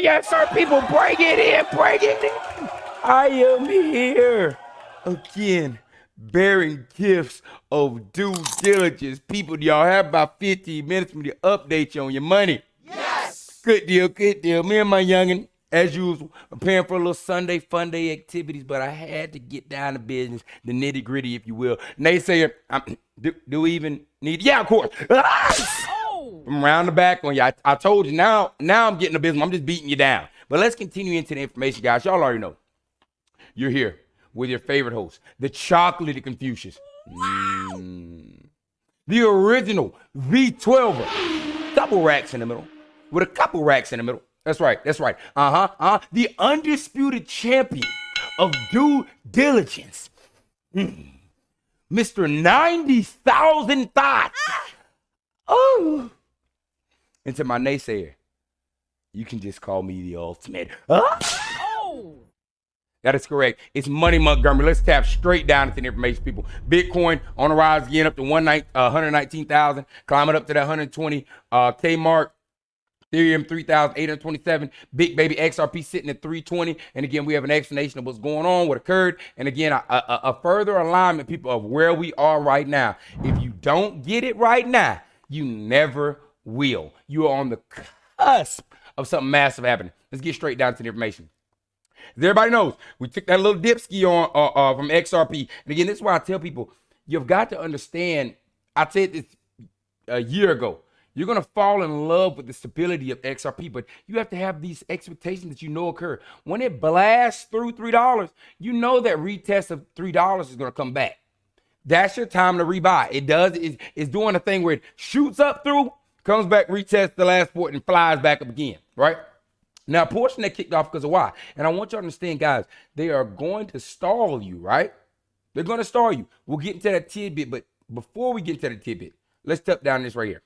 Yes, sir, people, bring it in, bring it in. I am here again, bearing gifts of due diligence. People, y'all have about 15 minutes for me to update you on your money. Yes! Good deal, good deal. Me and my youngin', as usual, preparing for a little Sunday fun day activities, but I had to get down to business, the nitty gritty, if you will. Naysayer, do we even need? Yeah, of course. From around the back on you. I told you. Now I'm getting the business. I'm just beating you down. But let's continue into the information, guys. Y'all already know. You're here with your favorite host, the chocolatey Confucius. The original V12er. Couple racks in the middle. With a couple racks in the middle. That's right. That's right. The undisputed champion of due diligence. Mr. 90,000 thoughts. Oh. And to my naysayer, you can just call me the ultimate. That is correct. It's Money Montgomery. Let's tap straight down into the information, people. Bitcoin on the rise again, up to 119,000, climbing up to that 120K mark. Ethereum 3,827. Big baby XRP sitting at 320. And again, we have an explanation of what's going on, what occurred. And again, a further alignment, people, of where we are right now. If you don't get it right now, you never will. You are on the cusp of something massive happening. Let's get straight down to the information. As everybody knows, we took that little dipski on from XRP. And again, this is why I tell people, you've got to understand, I said this a year ago, you're going to fall in love with the stability of XRP, but you have to have these expectations that you know occur. When it blasts through $3, you know that retest of $3 is going to come back. That's your time to rebuy. It does. It's doing a thing where it shoots up through, comes back, retests the last support, and flies back up again, right? Now, a portion that kicked off because of why. And I want you to understand, guys, they are going to stall you, right? They're going to stall you. We'll get into that tidbit, but before we get into the tidbit, let's tap down this right here.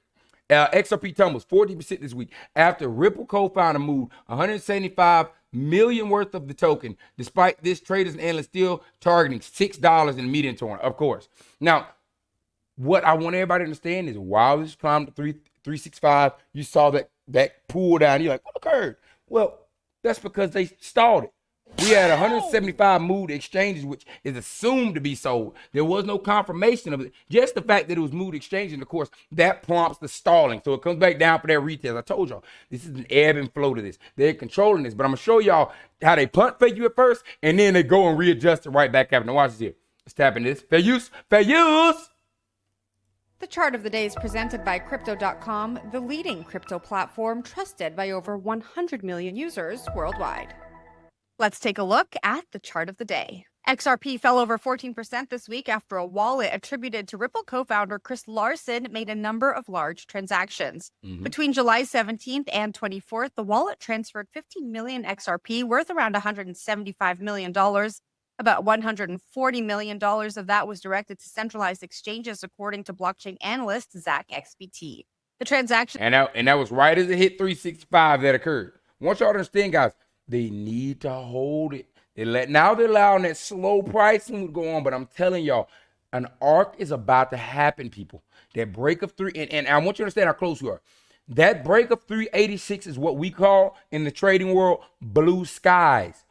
XRP tumbles 40% this week after Ripple co-founder moved 175 million worth of the token. Despite this, traders and analysts still targeting $6 in the median torrent, of course. Now, what I want everybody to understand is while this climbed to 365, you saw that pull down. You're like, what occurred? Well, that's because they stalled it. We had 175 moved exchanges, which is assumed to be sold. There was no confirmation of it. Just the fact that it was moved exchanges, and of course, that prompts the stalling. So it comes back down for their retail. I told y'all, this is an ebb and flow to this. They're controlling this, but I'm going to show y'all how they punt fake you at first, and then they go and readjust it right back after. Now watch this here. Let's tap into this. Fair use. Fair use. The chart of the day is presented by Crypto.com, the leading crypto platform trusted by over 100 million users worldwide. Let's take a look at the chart of the day. XRP fell over 14% this week after a wallet attributed to Ripple co-founder Chris Larsen made a number of large transactions. Between July 17th and 24th, the wallet transferred 15 million XRP worth around $175 million. About $140 million of that was directed to centralized exchanges, according to blockchain analyst Zach XBT. The transaction... And that was right as it hit 365 that occurred. I want y'all to understand, guys, they need to hold it. Now they're allowing that slow pricing to go on, but I'm telling y'all, an arc is about to happen, people. That break of three, and I want you to understand how close we are. That break of 386 is what we call in the trading world blue skies.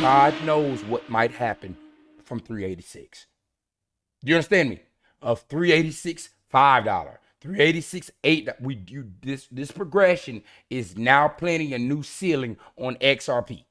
God knows what might happen from 386. Do you understand me? Of 386, $5. 386, $8. This progression is now planting a new ceiling on XRP.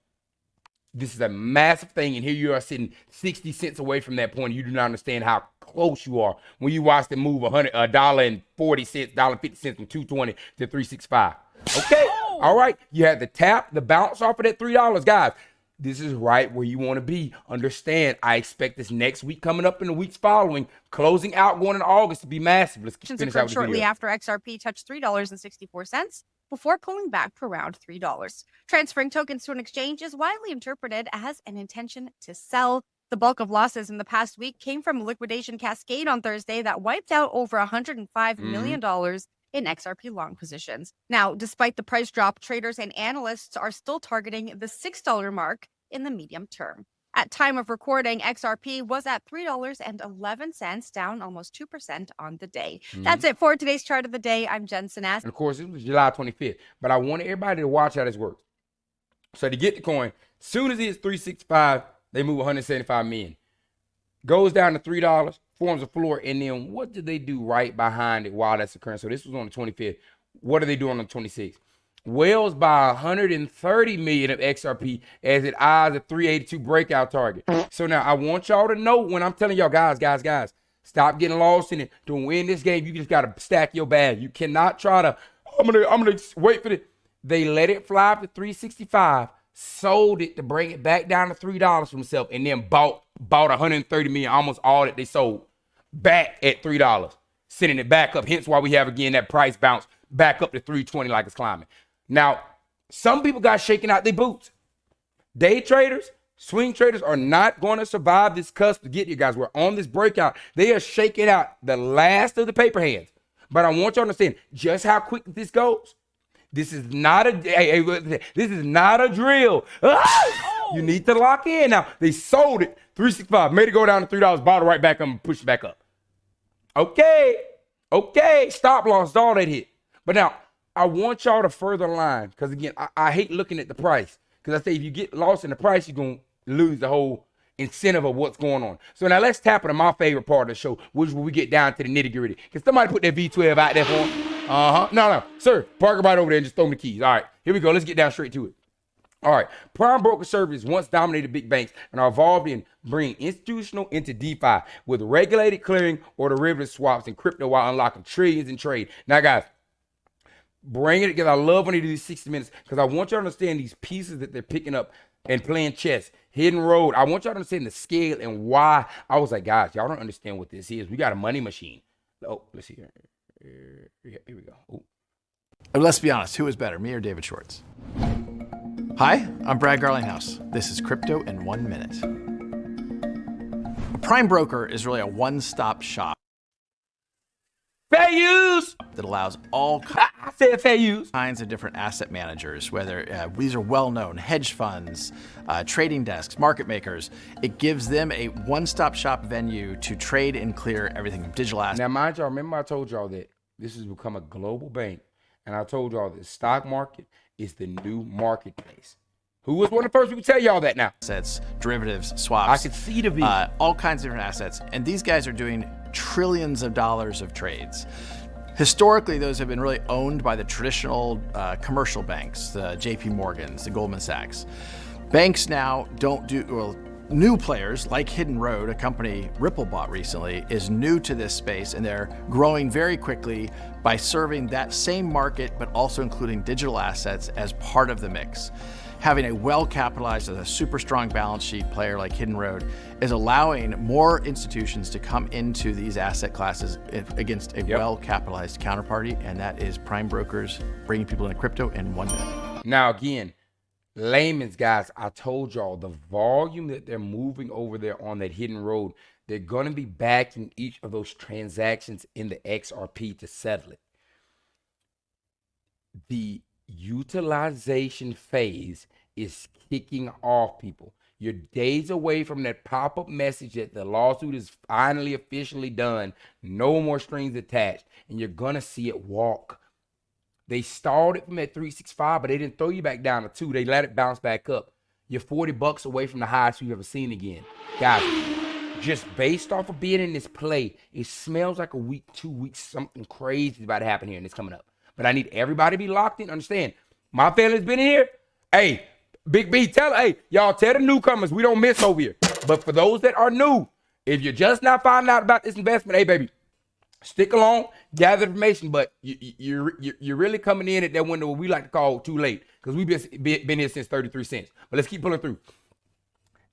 This is a massive thing, and here you are sitting 60 cents away from that point. You do not understand how close you are when you watch them move $1.40, $1.50 from 220 to 365. Okay, all right. You had the tap, the bounce off of that $3, guys. This is right where you want to be. Understand, I expect this next week coming up in the weeks following, closing out going into August to be massive. Let's finish out with shortly after XRP touched $3.64 before pulling back to around $3. Transferring tokens to an exchange is widely interpreted as an intention to sell. The bulk of losses in the past week came from a liquidation cascade on Thursday that wiped out over $105 million in XRP long positions. Now, despite the price drop, traders and analysts are still targeting the $6 mark in the medium term. At time of recording, XRP was at $3.11, down almost 2% on the day. That's it for today's chart of the day. I'm Jen Sinas. And of course, it was July 25th, but I want everybody to watch how this works. So to get the coin, soon as it hits 365, they move 175 million. Goes down to $3, forms a floor, and then what do they do right behind it while that's occurring? So this was on the 25th. What are they doing on the 26th? Whales buy 130 million of XRP as it eyes a 382 breakout target. So now I want y'all to know when I'm telling y'all, guys, stop getting lost in it. To win this game, you just got to stack your bag. You cannot try to, I'm gonna wait for it. They let it fly up to 365, sold it to bring it back down to $3 for themselves, and then bought 130 million, almost all that they sold, back at $3, sending it back up. Hence why we have, again, that price bounce back up to 320 like it's climbing. Now, some people got shaking out their boots. Day traders, swing traders are not going to survive this cusp to get you guys. We're on this breakout. They are shaking out the last of the paper hands. But I want you to understand just how quick this goes. This is not a this is not a drill. You need to lock in. Now, they sold it 365, made it go down to $3, bought it right back up and pushed it back up. Okay, stop loss, all that hit. But now, I want y'all to further line, because again, I hate looking at the price, because I say if you get lost in the price, you're going to lose the whole incentive of what's going on. So now let's tap into my favorite part of the show, which is when we get down to the nitty gritty. Can somebody put that V12 out there for me? No, sir, park it right over there and just throw me the keys. All right, here we go. Let's get down straight to it. All right, prime broker services once dominated big banks and are evolved in bringing institutional into DeFi with regulated clearing or derivative swaps and crypto while unlocking trillions in trade. Now, guys, bring it together. I love when they do these 60 minutes because I want you to understand these pieces that they're picking up and playing chess. Hidden road. I want y'all to understand the scale and why. I was like, guys, y'all don't understand what this is. We got a money machine. Oh, let's see here. Here we go. Ooh. Let's be honest. Who is better, me or David Schwartz? Hi, I'm Brad Garlinghouse. This is Crypto in 1 minute. A prime broker is really a one-stop shop. Fair use That allows all I said fair use. kinds of different asset managers, whether these are well-known hedge funds, trading desks, market makers. It gives them a one-stop shop venue to trade and clear everything from digital assets. Now, mind y'all, remember I told y'all that this has become a global bank, and I told y'all the stock market is the new marketplace. Who was one of the first people to tell y'all that now? Assets, derivatives, swaps. I could see the V. All kinds of different assets. And these guys are doing trillions of dollars of trades. Historically, those have been really owned by the traditional commercial banks, the JP Morgans, the Goldman Sachs. Banks now don't do, well, new players like Hidden Road, a company Ripple bought recently, is new to this space, and they're growing very quickly by serving that same market, but also including digital assets as part of the mix. Having a well-capitalized, a super strong balance sheet player like Hidden Road is allowing more institutions to come into these asset classes against a well-capitalized counterparty, and that is prime brokers bringing people into crypto in 1 minute. Now, again, layman's guys, I told y'all the volume that they're moving over there on that Hidden Road, they're going to be backing each of those transactions in the XRP to settle it. The utilization phase is kicking off, people. You're days away from that pop-up message that the lawsuit is finally officially done. No more strings attached. And you're going to see it walk. They stalled it from at 365, but they didn't throw you back down to 2. They let it bounce back up. You're $40 away from the highest you've ever seen again. Guys, just based off of being in this play, it smells like a week, 2 weeks, something crazy is about to happen here and it's coming up. But I need everybody to be locked in. Understand, my family's been in here. Hey, Big B, y'all tell the newcomers we don't miss over here. But for those that are new, if you're just not finding out about this investment, hey, baby, stick along, gather information. But you're really coming in at that window what we like to call too late, because we've been here since 33 cents. But let's keep pulling through.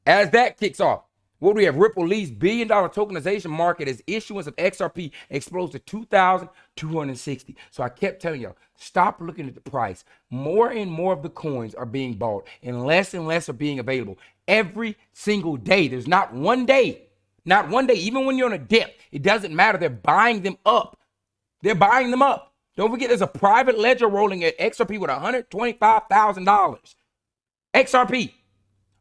As that kicks off, what do we have? Ripple leads $1 billion tokenization market as issuance of XRP explodes to 2,260. So I kept telling y'all, stop looking at the price. More and more of the coins are being bought and less are being available every single day. There's not one day, even when you're on a dip, it doesn't matter. They're buying them up. Don't forget, there's a private ledger rolling at XRP with $125,000. XRP.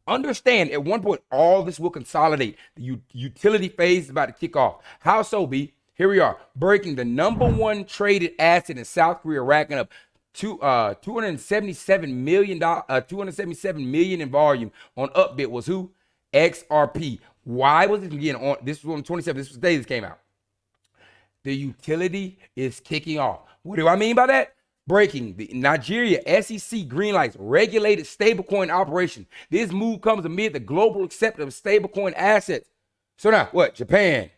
Understand, at one point, all this will consolidate. The utility phase is about to kick off. How so, B? Here we are, breaking the #1 traded asset in South Korea, racking up 277 million in volume on Upbit was who? XRP. Why was it getting on? This was on the 27th. This was the day this came out. The utility is kicking off. What do I mean by that? Breaking. The Nigeria SEC green lights regulated stablecoin operation. This move comes amid the global acceptance of stablecoin assets. So now what? Japan.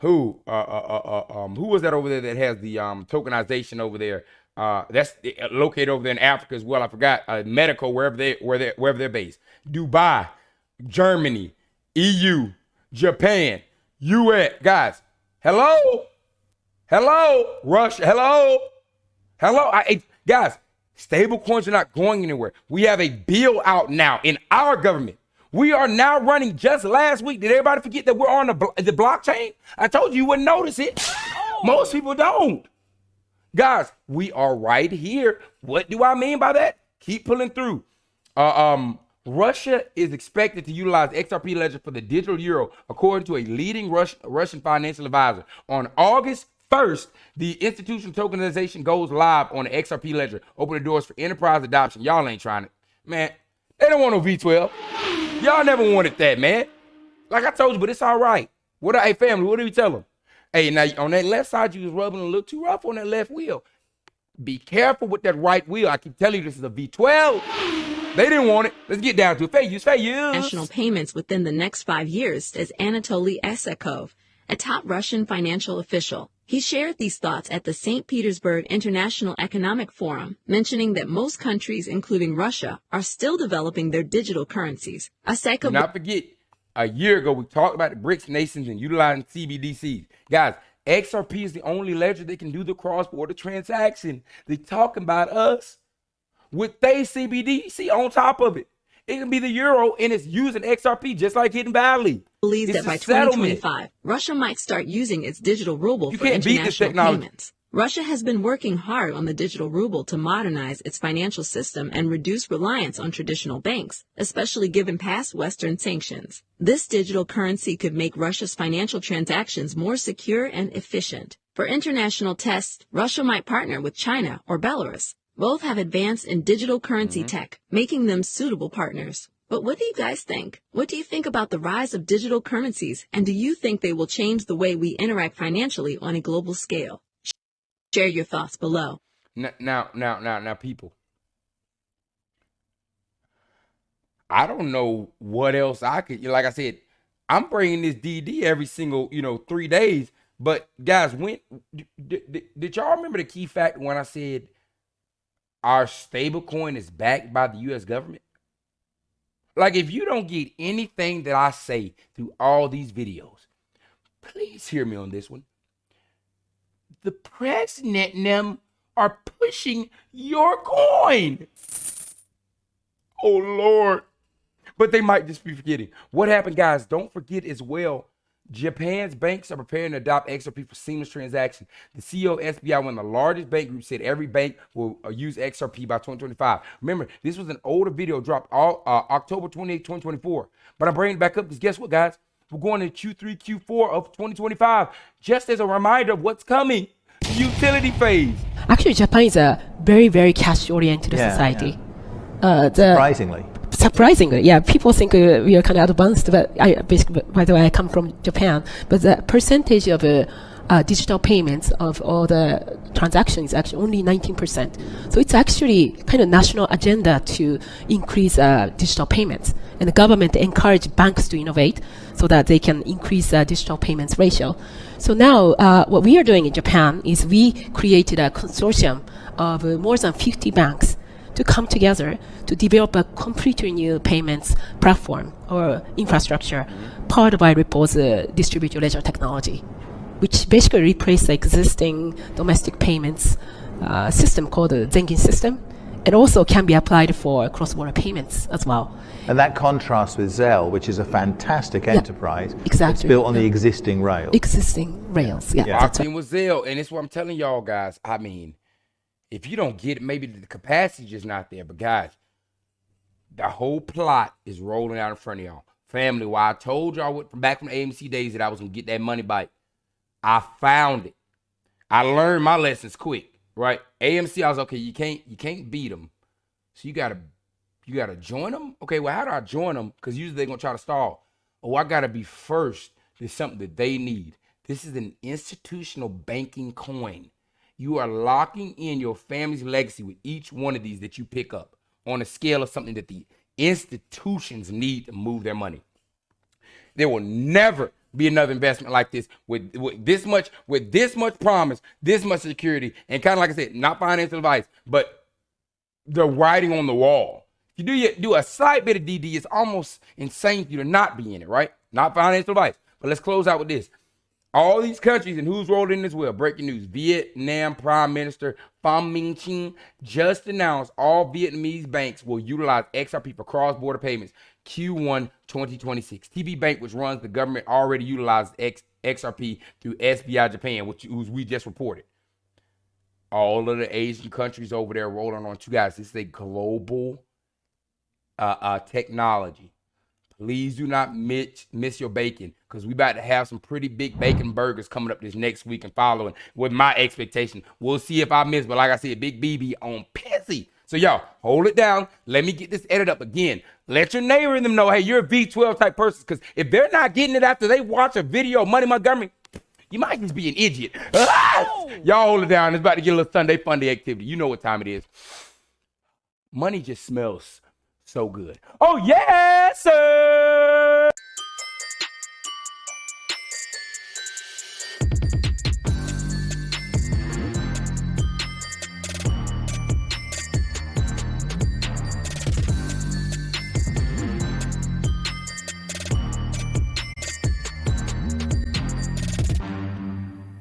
Who was that over there that has the tokenization over there? That's located over there in Africa as well. I forgot. Medical, wherever they're based. Dubai, Germany, EU, Japan, US. Guys, hello, Russia, hello. Guys, stable coins are not going anywhere. We have a bill out now in our government. We are now running just last week. Did everybody forget that we're on the blockchain? I told you wouldn't notice it. Most people don't. Guys, we are right here. What do I mean by that? Keep pulling through. Russia is expected to utilize XRP ledger for the digital euro, according to a leading Russian financial advisor. On August 1st, the institutional tokenization goes live on the XRP ledger, opening the doors for enterprise adoption. Y'all ain't trying it. Man, they don't want no V12. Y'all never wanted that, man. Like I told you, but it's all right. Hey, family, what do we tell them? Hey, now on that left side, you was rubbing a little too rough on that left wheel. Be careful with that right wheel. I keep telling you, this is a V12. They didn't want it. Let's get down to it. Fair use. National payments within the next 5 years, says Anatoly Esakov, a top Russian financial official. He shared these thoughts at the St. Petersburg International Economic Forum, mentioning that most countries, including Russia, are still developing their digital currencies. Esakov. Do not forget, a year ago, we talked about the BRICS nations and utilizing CBDCs. Guys, XRP is the only ledger that can do the cross-border transaction. They talking about us with they CBDC on top of it. It can be the euro, and it's using XRP just like Hidden Valley. Believes that by 2025, Russia might start using its digital ruble for international payments. Russia has been working hard on the digital ruble to modernize its financial system and reduce reliance on traditional banks, especially given past Western sanctions. This digital currency could make Russia's financial transactions more secure and efficient. For international tests, Russia might partner with China or Belarus. Both have advanced in digital currency tech, making them suitable partners. But what do you guys think? What do you think about the rise of digital currencies, and do you think they will change the way we interact financially on a global scale? Share your thoughts below. Now, people. I don't know what else I could. Like I said, I'm bringing this DD every single 3 days. But guys, when did y'all remember the key fact when I said our stablecoin is backed by the U.S. government? Like, if you don't get anything that I say through all these videos, please hear me on this one. The president and them are pushing your coin. Oh, Lord. But they might just be forgetting. What happened, guys? Don't forget as well, Japan's banks are preparing to adopt XRP for seamless transactions. The CEO of SBI, one of the largest bank groups, said every bank will use XRP by 2025. Remember, this was an older video dropped October 28, 2024. But I'm bringing it back up because guess what, guys? We're going to Q3, Q4 of 2025. Just as a reminder of what's coming, utility phase. Actually, Japan is a very, very cash-oriented society. Surprisingly, yeah. People think we are kind of advanced, but by the way, I come from Japan. But the percentage of digital payments of all the transactions is actually only 19%. So it's actually kind of national agenda to increase digital payments. And the government encourage banks to innovate so that they can increase digital payments ratio. So now what we are doing in Japan is we created a consortium of more than 50 banks to come together to develop a completely new payments platform or infrastructure powered by Ripple's distributed ledger technology, which basically replaced the existing domestic payments system called the Zengin system, and also can be applied for cross-border payments as well. And that contrasts with Zelle, which is a fantastic enterprise. Exactly. It's built on the existing rails. That's right. With Zelle, and it's what I'm telling y'all, guys. I mean, if you don't get it, maybe the capacity just not there. But guys, the whole plot is rolling out in front of y'all. Family, why I told y'all back from the AMC days that I was going to get that money bite. I found it. I learned my lessons quick. right? AMC, I was okay. You can't beat them, so you gotta join them. Okay, well, how do I join them? Because usually they're gonna try to stall. Oh, I gotta be first. There's something that they need. This is an institutional banking coin. You are locking in your family's legacy with each one of these that you pick up on a scale of something that the institutions need to move their money. There will never be another investment like this with this much promise, this much security, and kind of like I said, not financial advice, but the writing on the wall. If you do a slight bit of DD, it's almost insane for you to not be in it, right? Not financial advice. But let's close out with this. All these countries and who's rolled in as well. Breaking news. Vietnam Prime Minister Pham Minh Chinh just announced all Vietnamese banks will utilize XRP for cross-border payments Q1 2026. TB Bank, which runs the government, already utilized XRP through SBI Japan, which we just reported. All of the Asian countries over there rolling on. You guys, this is a global technology. Please do not miss your bacon, because we about to have some pretty big bacon burgers coming up this next week and following with my expectation. We'll see if I miss, but like I said, Big BB on Pepsi. So y'all, hold it down. Let me get this edit up again. Let your neighbor and them know, hey, you're a V12 type person, because if they're not getting it after they watch a video of Money Montgomery, you might just be an idiot. Y'all hold it down. It's about to get a little Sunday Funday activity. You know what time it is. Money just smells so good. Oh, yes, sir.